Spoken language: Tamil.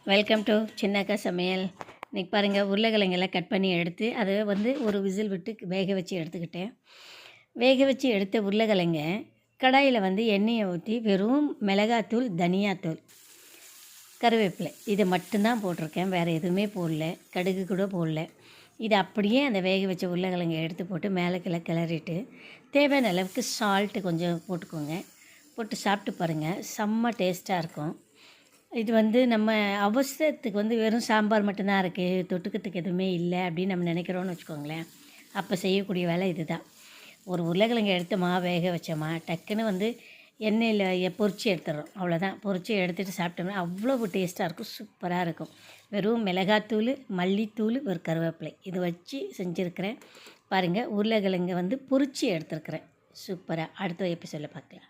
வெல்கம் டு சின்னக்கா சமையல். இன்றைக்கி பாருங்கள், உருளைக்கிழங்கெல்லாம் கட் பண்ணி எடுத்து அதை ஒரு விசில் விட்டு வேக வச்சு எடுத்துக்கிட்டேன். வேக வச்சு எடுத்த உருளைக்கிழங்க கடாயில் எண்ணெயை ஊற்றி வெறும் மிளகாத்தூள், தனியாத்தூள், கருவேப்பிலை இதை மட்டும்தான் போட்டிருக்கேன். வேறு எதுவுமே போடல, கடுகு கூட போடல. இதை அப்படியே அந்த வேக வச்ச உருளைக்கிழங்கை எடுத்து போட்டு மேலே கிளறிட்டு தேவையான அளவுக்கு சால்ட்டு கொஞ்சம் போட்டுக்கோங்க. போட்டு சாப்பிட்டு பாருங்கள், செம்ம டேஸ்ட்டாக இருக்கும். இது நம்ம அவசரத்துக்கு வெறும் சாம்பார் மட்டும்தான் இருக்குது, தொட்டுக்கிறதுக்கு எதுவுமே இல்லை அப்படின்னு நம்ம நினைக்கிறோன்னு வச்சுக்கோங்களேன். அப்போ செய்யக்கூடிய வேலை இது தான். ஒரு உருளைக்கிழங்கு எடுத்தோமா, வேக வச்சோமா, டக்குன்னு எண்ணெயில் பொரித்து எடுத்துடுறோம். அவ்வளோதான். பொரித்து எடுத்துகிட்டு சாப்பிட்டோம்னா அவ்வளோ டேஸ்ட்டாக இருக்கும், சூப்பராக இருக்கும். வெறும் மிளகாத்தூள், மல்லித்தூள், ஒரு கருவேப்பிலை இது வச்சு செஞ்சுருக்கிறேன். பாருங்கள், உருளைக்கிழங்கு பொரித்து எடுத்துருக்கிறேன். சூப்பராக. அடுத்த எபிசோடில் பார்க்கலாம்.